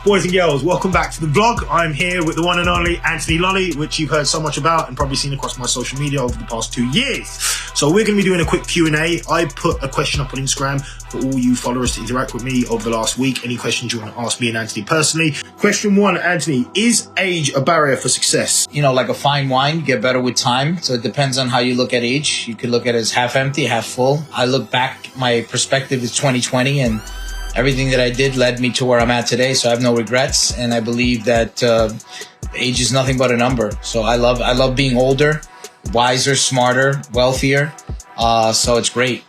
Boys and girls, welcome back to the vlog. I'm here with the one and only Anthony Lolli, which you've heard so much about and probably seen across my social media over the past 2 years. So we're going to be doing a quick Q&A. I put a question up on Instagram for all you followers to interact with me over the last week. Any questions you want to ask me and Anthony personally. Question 1, Anthony, is age a barrier for success? You know, like a fine wine, you get better with time. So it depends on how you look at age. You could look at it as half empty, half full. I look back, my perspective is 2020, and everything that I did led me to where I'm at today, so I have no regrets. And I believe that age is nothing but a number. So I love being older, wiser, smarter, wealthier. So it's great.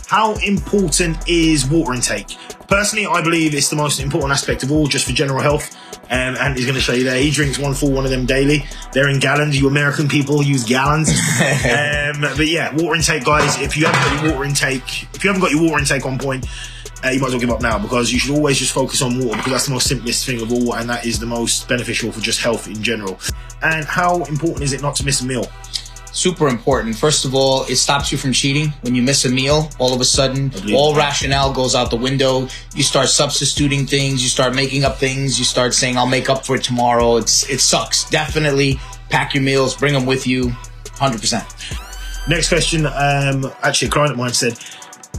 How important is water intake? Personally, I believe it's the most important aspect of all, just for general health. And he's going to show you there. He drinks one of them daily. They're in gallons. You American people use gallons. But yeah, water intake, guys. If you haven't got your water intake on point, you might as well give up now, because you should always just focus on water, because that's the most simplest thing of all, and that is the most beneficial for just health in general. And how important is it not to miss a meal? Super important. First of all, it stops you from cheating. When you miss a meal, all of a sudden, all rationale goes out the window. You start substituting things. You start making up things. You start saying, I'll make up for it tomorrow. It sucks. Definitely pack your meals. Bring them with you. 100%. Next question. Actually, a client of mine said,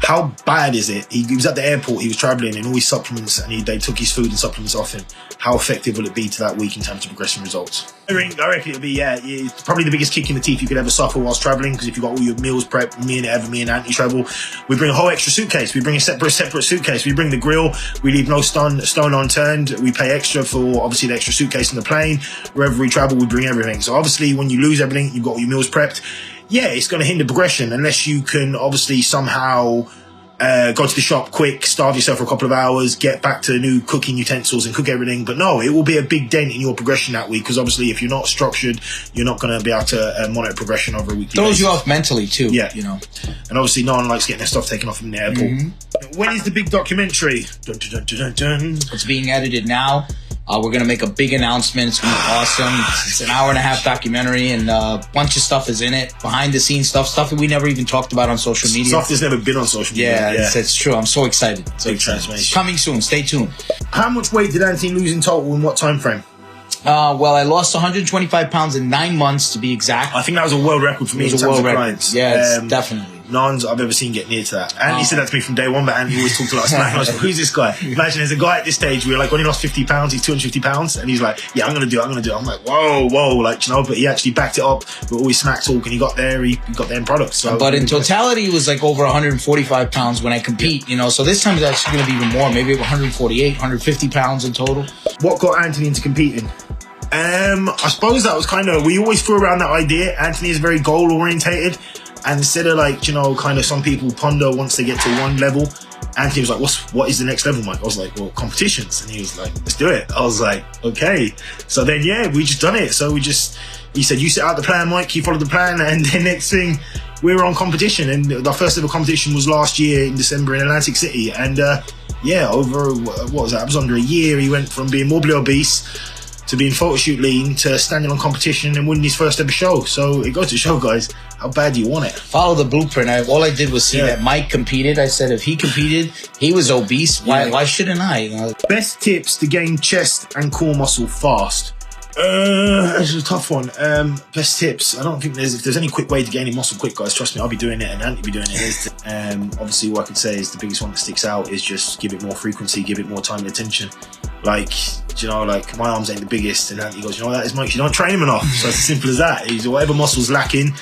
how bad is it? He was at the airport, he was traveling, and all his supplements, and they took his food and supplements off him. How effective will it be to that week in terms of progressing results? I reckon it'll be, it's probably the biggest kick in the teeth you could ever suffer whilst traveling, because if you've got all your meals prepped, me and Anthony travel, we bring a whole extra suitcase. We bring a separate suitcase. We bring the grill. We leave no stone unturned. We pay extra for, obviously, the extra suitcase on the plane. Wherever we travel, we bring everything. So obviously, when you lose everything, you've got all your meals prepped. Yeah, it's going to hinder progression unless you can obviously somehow go to the shop quick, starve yourself for a couple of hours, get back to new cooking utensils and cook everything. But no, it will be a big dent in your progression that week, because obviously if you're not structured, you're not going to be able to monitor progression over a weekly basis. Throws you off mentally too. Yeah. You know. And obviously no one likes getting their stuff taken off in the airport. Mm-hmm. When is the big documentary? Dun, dun, dun, dun, dun. It's being edited now. We're going to make a big announcement. It's going to be awesome. It's an 1.5-hour documentary, and a bunch of stuff is in it. Behind the scenes stuff that we never even talked about on social media. Stuff that's never been on social media. Yeah. It's true. I'm so excited. Big transformation. Coming soon. Stay tuned. How much weight did Anthony lose in total in what time frame? Well, I lost 125 pounds in 9 months, to be exact. I think that was a world record for me in terms of clients. Yeah, definitely. No one's I've ever seen get near to that. Andy said that to me from day one, but Andy always talked a lot of smack. I was like, who's this guy? Imagine there's a guy at this stage where, like, when he lost 50 pounds, he's 250 pounds, and he's like, yeah, I'm going to do it. I'm like, whoa, like, you know, but he actually backed it up with all his smack talk, and he got there in products. So, but in totality, it was like over 145 pounds when I compete, you know, so this time it's actually going to be even more, maybe 148, 150 pounds in total. What got Anthony into competing? I suppose that was we always threw around that idea. Anthony is very goal orientated. And instead of, like, you know, kind of some people ponder once they get to one level, Anthony was like, what is the next level, Mike? I was like, well, competitions. And he was like, let's do it. I was like, okay. So then, yeah, we just done it. So he said, you set out the plan, Mike, you followed the plan. And the next thing, we were on competition. And our first ever competition was last year in December in Atlantic City. And yeah, over, what was that? It was under a year. He went from being morbidly obese to being photo shoot lean to standing on competition and winning his first ever show. So it goes to show, guys, how bad do you want it? Follow the blueprint. All I did was see that Mike competed. I said if he competed, he was obese. Why shouldn't I? You know? Best tips to gain chest and core muscle fast. This is a tough one. Best tips. I don't think if there's any quick way to gain muscle quick, guys. Trust me, I'll be doing it and Andy will be doing it. Obviously, what I could say is the biggest one that sticks out is just give it more frequency, give it more time and attention. Like, you know, like, my arms ain't the biggest, and Andy goes, you know what that is, Mike? You don't train them enough. So it's as simple as that. Whatever muscle's lacking,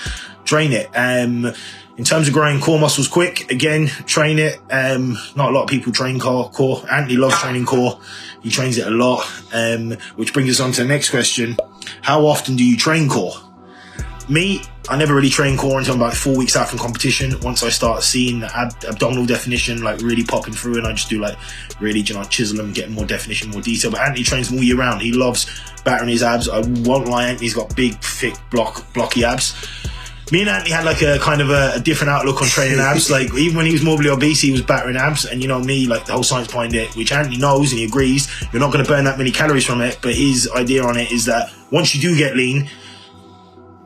train it. In terms of growing core muscles quick, again, train it. Not a lot of people train core. Anthony loves training core. He trains it a lot. Which brings us on to the next question. How often do you train core? Me, I never really train core until about 4 weeks out from competition. Once I start seeing the abdominal definition, like, really popping through, and I just do, like, really, you know, chisel them, getting more definition, more detail. But Anthony trains them all year round. He loves battering his abs. I won't lie, Anthony's got big, thick, blocky abs. Me and Anthony had, like, a kind of a different outlook on training abs. Like, even when he was morbidly obese, he was battering abs. And, you know, me, like, the whole science behind it, which Anthony knows and he agrees, you're not going to burn that many calories from it. But his idea on it is that once you do get lean,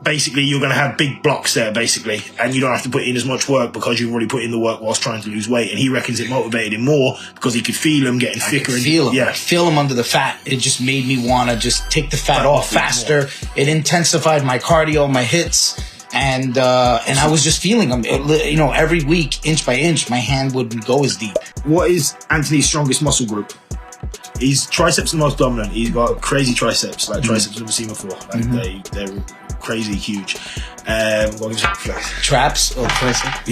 basically you're going to have big blocks there, basically, and you don't have to put in as much work because you've already put in the work whilst trying to lose weight. And he reckons it motivated him more because he could feel him getting thicker. I feel him under the fat. It just made me want to just take the fat off faster. It intensified my cardio, my hits. And I was just feeling them. You know, every week, inch by inch, my hand wouldn't go as deep. What is Anthony's strongest muscle group? His triceps are the most dominant. He's got crazy triceps, like triceps I've never seen before. Like they're crazy huge. What gives you flex? Traps or triceps?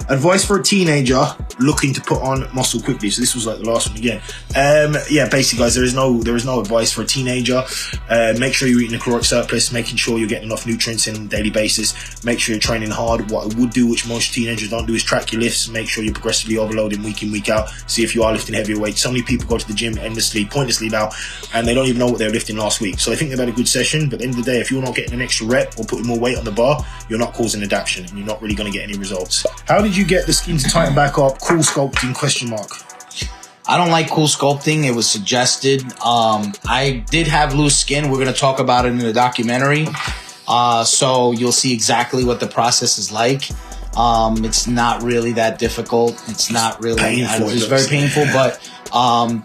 Advice for a teenager looking to put on muscle quickly. So this was like the last one again. Basically, guys, there is no advice for a teenager. Make sure you're eating a caloric surplus, making sure you're getting enough nutrients in on a daily basis. Make sure you're training hard. What I would do, which most teenagers don't do, is track your lifts. Make sure you're progressively overloading week in, week out. See if you are lifting heavier weights. So many people go to the gym endlessly, pointlessly now, and they don't even know what they were lifting last week. So I think they've had a good session, but at the end of the day, if you're not getting an extra rep or putting more weight on the bar, you're not causing adaptation and you're not really going to get any results. How did you get the skin to tighten back up? CoolSculpting ? I don't like CoolSculpting. It was suggested. I did have loose skin. We're going to talk about it in the documentary. So you'll see exactly what the process is like. It's not really that difficult. It's not really painful. It's very painful, but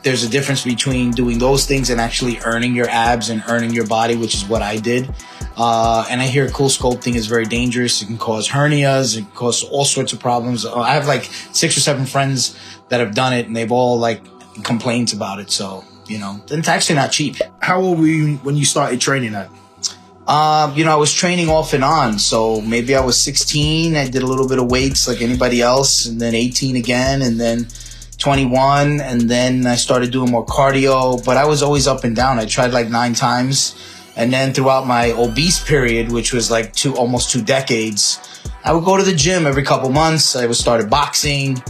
there's a difference between doing those things and actually earning your abs and earning your body, which is what I did. And I hear CoolSculpting is very dangerous. It can cause hernias. It can cause all sorts of problems. I have like 6 or 7 friends that have done it, and they've all like complained about it. So, you know, it's actually not cheap. How old were you when you started training at? You know, I was training off and on. So maybe I was 16. I did a little bit of weights like anybody else, and then 18 again, and then 21. And then I started doing more cardio, but I was always up and down. I tried like 9 times. And then throughout my obese period, which was like almost 2 decades, I would go to the gym every couple months. I started boxing.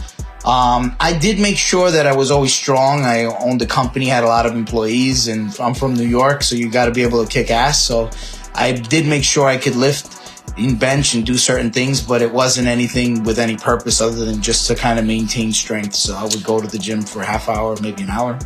I did make sure that I was always strong. I owned a company, had a lot of employees, and I'm from New York, so you got to be able to kick ass. So I did make sure I could lift in bench and do certain things, but it wasn't anything with any purpose other than just to kind of maintain strength. So I would go to the gym for a half hour, maybe an hour.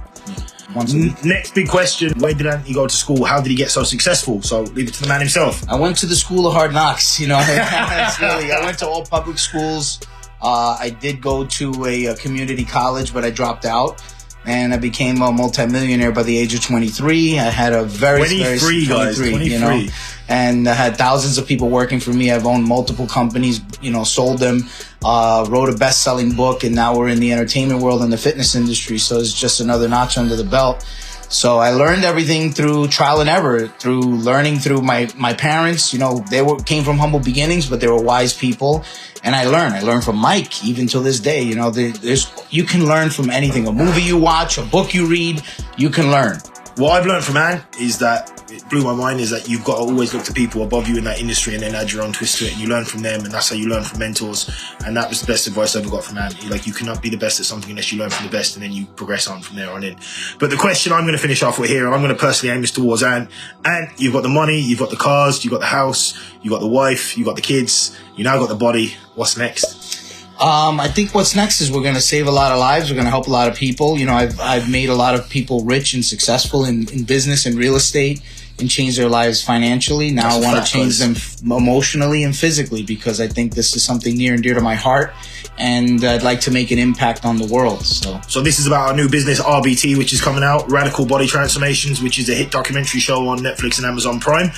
Once a week. Next big question. Where did Anthony go to school? How did he get so successful? So leave it to the man himself. I went to the school of hard knocks. You know, I went to all public schools. I did go to a community college, but I dropped out. And I became a multi-millionaire by the age of 23. I had a very 23, guys, 23. You know, and I had thousands of people working for me. I've owned multiple companies, you know, sold them, wrote a best-selling book, and now we're in the entertainment world and the fitness industry. So it's just another notch under the belt. So I learned everything through trial and error, through learning through my parents. You know, they came from humble beginnings, but they were wise people. And I learned from Mike, even till this day. You know, you can learn from anything. A movie you watch, a book you read, you can learn. What I've learned from Ant is that, it blew my mind, is that you've got to always look to people above you in that industry and then add your own twist to it, and you learn from them, and that's how you learn from mentors. And that was the best advice I ever got from Ant. Like, you cannot be the best at something unless you learn from the best, and then you progress on from there on in. But the question I'm going to finish off with here, and I'm going to personally aim this towards Ant. Ant, you've got the money, you've got the cars, you've got the house, you've got the wife, you've got the kids, you now got the body. What's next? I think what's next is we're going to save a lot of lives. We're going to help a lot of people. You know, I've made a lot of people rich and successful in business and real estate, and change their lives financially. Now I want to change them emotionally and physically, because I think this is something near and dear to my heart, and I'd like to make an impact on the world. So this is about our new business, RBT, which is coming out, Radical Body Transformations, which is a hit documentary show on Netflix and Amazon Prime.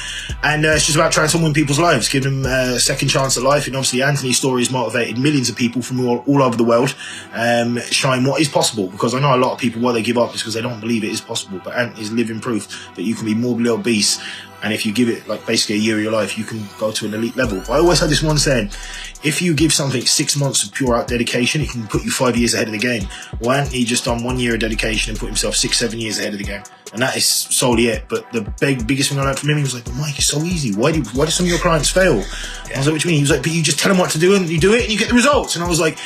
And it's just about transforming people's lives, giving them a second chance at life. And obviously Anthony's story has motivated millions of people from all over the world, showing what is possible. Because I know a lot of people, why they give up is because they don't believe it is possible. But Anthony's living proof that you can be morbidly obese, and if you give it like basically a year of your life, you can go to an elite level. But I always had this one saying, if you give something 6 months of pure out dedication, it can put you 5 years ahead of the game. Well, Anthony just done 1 year of dedication and put himself 6-7 years ahead of the game. And that is solely it. But the biggest thing I learned from him, he was like, but Mike, it's so easy. Why do some of your clients fail? I was like, what do you mean? He was like, but you just tell them what to do and you do it and you get the results. And I was like,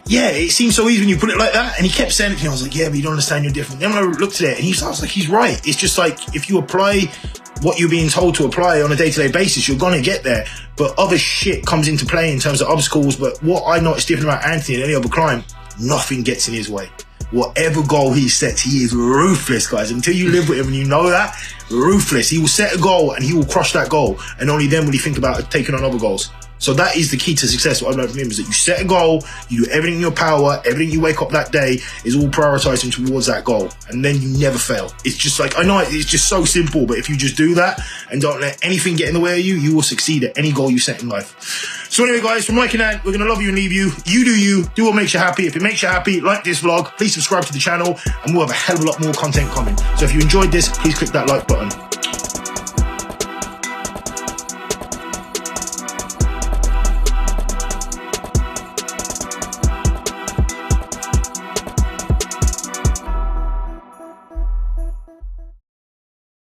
yeah, it seems so easy when you put it like that. And he kept saying it to me. I was like, yeah, but you don't understand, you're different. Then when I looked at it, and I was like, he's right. It's just like, if you apply what you're being told to apply on a day-to-day basis, you're going to get there. But other shit comes into play in terms of obstacles. But what I noticed different about Anthony and any other client, nothing gets in his way. whatever goal he sets, he is ruthless, guys. Until you live with him and you know that, ruthless. He will set a goal and he will crush that goal. And only then will he think about taking on other goals. So that is the key to success. What I've learned from him is that you set a goal, you do everything in your power, everything you wake up that day is all prioritizing towards that goal. And then you never fail. It's just like, I know it's just so simple, but if you just do that and don't let anything get in the way of you, you will succeed at any goal you set in life. So anyway, guys, from Mike and Ant, we're going to love you and leave you. You do you. Do what makes you happy. If it makes you happy, like this vlog. Please subscribe to the channel and we'll have a hell of a lot more content coming. So if you enjoyed this, please click that like button.